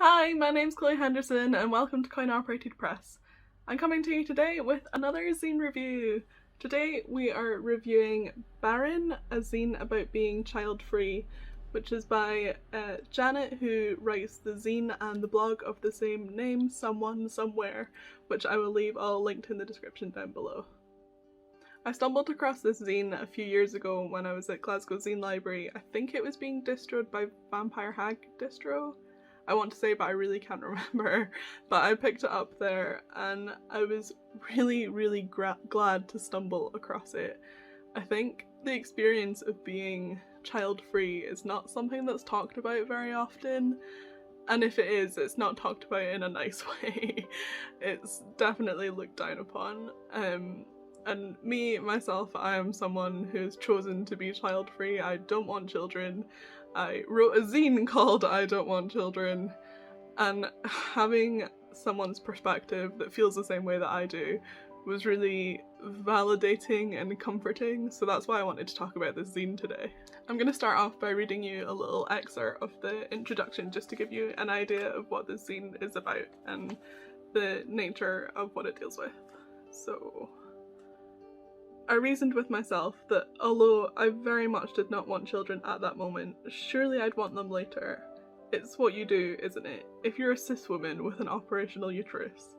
Hi, my name's Chloe Henderson and welcome to coinoperatedpress. I'm coming to you today with another zine review. Today we are reviewing Barren, a zine about being child-free, which is by Janet, who writes the zine and the blog of the same name, Someone Somewhere, which I will leave all linked in the description down below. I stumbled across this zine a few years ago when I was at Glasgow Zine Library. I think it was being distroed by Vampire Hag Distro, I want to say, but I really can't remember. But I picked it up there and I was really glad to stumble across it. I think the experience of being child-free is not something that's talked about very often, and if it is, it's not talked about in a nice way. It's definitely looked down upon. And myself, I am someone who's chosen to be child-free. I don't want children. I wrote a zine called I Don't Want Children, and having someone's perspective that feels the same way that I do was really validating and comforting, so that's why I wanted to talk about this zine today. I'm going to start off by reading you a little excerpt of the introduction just to give you an idea of what this zine is about and the nature of what it deals with. So, I reasoned with myself that although I very much did not want children at that moment, surely I'd want them later. It's what you do, isn't it? If you're a cis woman with an operational uterus.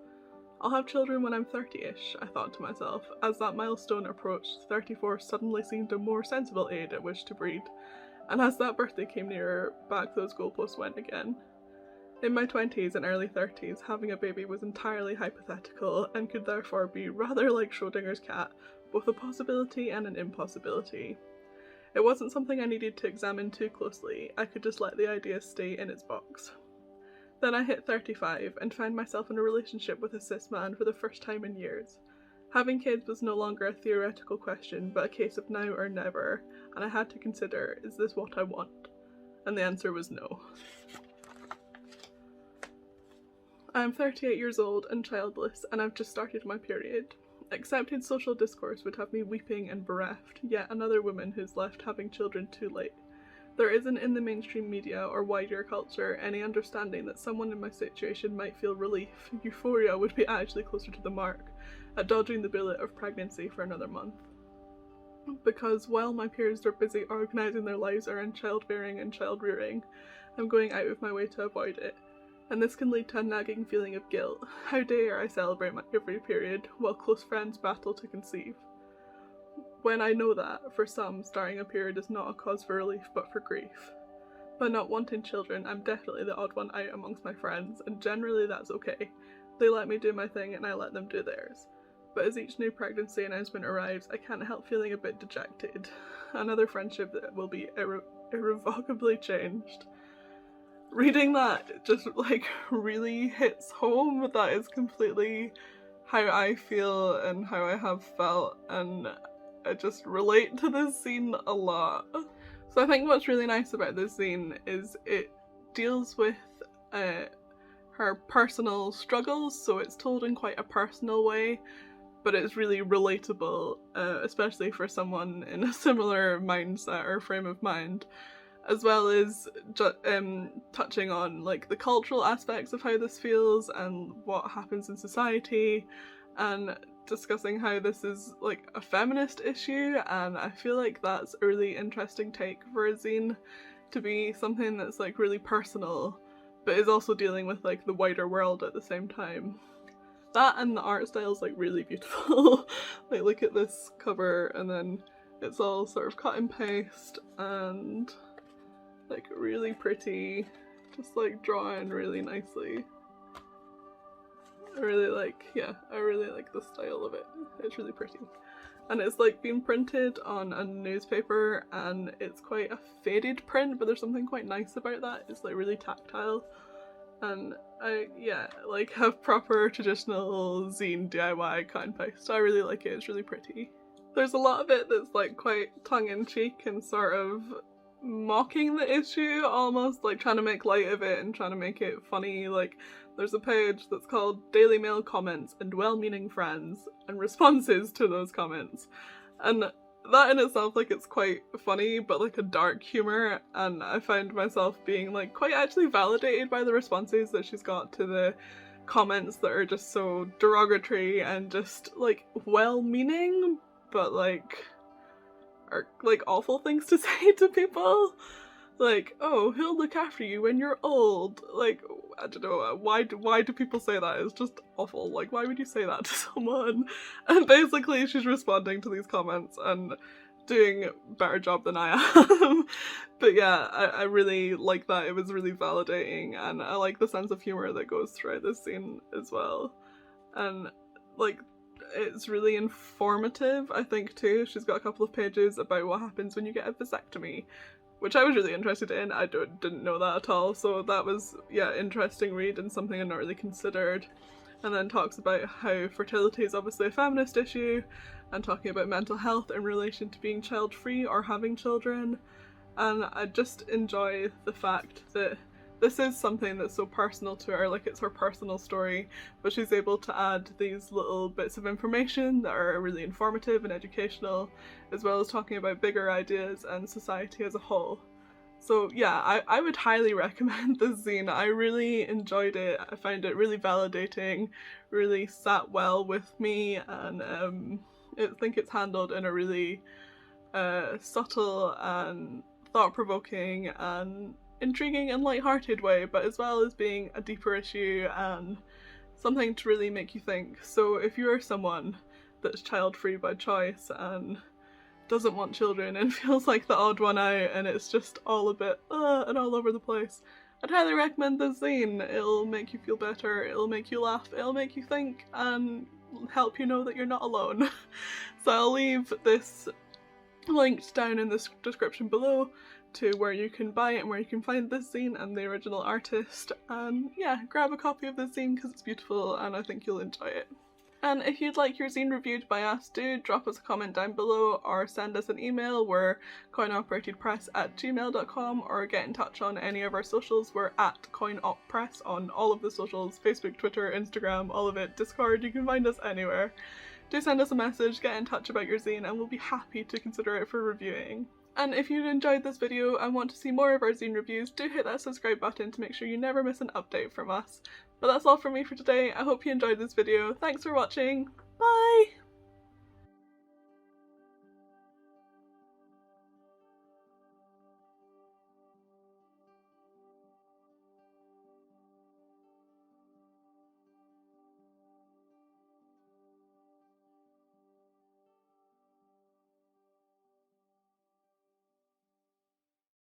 I'll have children when I'm 30-ish, I thought to myself. As that milestone approached, 34 suddenly seemed a more sensible age at which to breed, and as that birthday came nearer, back those goalposts went again. In my 20s and early 30s, having a baby was entirely hypothetical and could therefore be rather like Schrodinger's cat, both a possibility and an impossibility. It wasn't something I needed to examine too closely, I could just let the idea stay in its box. Then I hit 35 and found myself in a relationship with a cis man for the first time in years. Having kids was no longer a theoretical question, but a case of now or never, and I had to consider, is this what I want? And the answer was no. I am 38 years old and childless, and I've just started my period. Accepted social discourse would have me weeping and bereft, yet another woman who's left having children too late. There isn't in the mainstream media or wider culture any understanding that someone in my situation might feel relief. Euphoria would be actually closer to the mark, at dodging the bullet of pregnancy for another month. Because while my peers are busy organising their lives around childbearing and child-rearing, I'm going out of my way to avoid it. And this can lead to a nagging feeling of guilt. How dare I celebrate my every period, while close friends battle to conceive? When I know that, for some, starting a period is not a cause for relief but for grief. By not wanting children, I'm definitely the odd one out amongst my friends, and generally that's okay. They let me do my thing and I let them do theirs. But as each new pregnancy announcement arrives, I can't help feeling a bit dejected. Another friendship that will be irrevocably changed. Reading that just really hits home. That is completely how I feel and how I have felt, and I just relate to this zine a lot. So I think what's really nice about this zine is it deals with her personal struggles, so it's told in quite a personal way, but it's really relatable, especially for someone in a similar mindset or frame of mind. As well as touching on the cultural aspects of how this feels and what happens in society, and discussing how this is a feminist issue, and I feel like that's a really interesting take for a zine, to be something that's really personal but is also dealing with the wider world at the same time. That and the art style is really beautiful. Look at this cover, and then it's all sort of cut and paste and really pretty, just drawn really nicely. I really like the style of it. It's really pretty. And it's been printed on a newspaper, and it's quite a faded print, but there's something quite nice about that. It's really tactile. And I have proper traditional zine DIY cut and paste. I really like it, it's really pretty. There's a lot of it that's quite tongue-in-cheek and sort of mocking the issue, almost trying to make light of it and trying to make it funny. There's a page that's called Daily Mail Comments and Well-Meaning Friends and responses to those comments, and that in itself, like, it's quite funny, but like a dark humour, and I found myself being like quite actually validated by the responses that she's got to the comments that are just so derogatory and just like well-meaning, but like are like awful things to say to people. Like, oh, he'll look after you when you're old. Like, I don't know, why do people say that? It's just awful. Like, why would you say that to someone? And basically she's responding to these comments and doing a better job than I am. But yeah, I really like that. It was really validating, and I like the sense of humour that goes throughout this scene as well. And like, it's really informative, I think, too. She's got a couple of pages about what happens when you get a vasectomy, which I was really interested in. I didn't know that at all, so that was, yeah, interesting read and something I'd not really considered. And then talks about how fertility is obviously a feminist issue, and talking about mental health in relation to being child-free or having children. And I just enjoy the fact that this is something that's so personal to her, like it's her personal story, but she's able to add these little bits of information that are really informative and educational, as well as talking about bigger ideas and society as a whole. So yeah, I would highly recommend this zine. I really enjoyed it. I found it really validating, really sat well with me, and I think it's handled in a really subtle and thought-provoking and intriguing and light-hearted way, but as well as being a deeper issue and something to really make you think. So if you're someone that's child-free by choice and doesn't want children and feels like the odd one out and it's just all a bit and all over the place, I'd highly recommend this zine. It'll make you feel better, it'll make you laugh, it'll make you think, and help you know that you're not alone. So I'll leave this linked down in the description below to where you can buy it and where you can find this zine and the original artist, and yeah, grab a copy of this zine because it's beautiful and I think you'll enjoy it. And if you'd like your zine reviewed by us, do drop us a comment down below or send us an email. We're coinoperatedpress@gmail.com, or get in touch on any of our socials. We're at coinopepress on all of the socials, Facebook, Twitter, Instagram, all of it, Discord, you can find us anywhere. Do send us a message, get in touch about your zine, and we'll be happy to consider it for reviewing. And if you enjoyed this video and want to see more of our zine reviews, do hit that subscribe button to make sure you never miss an update from us. But that's all from me for today. I hope you enjoyed this video. Thanks for watching. Bye!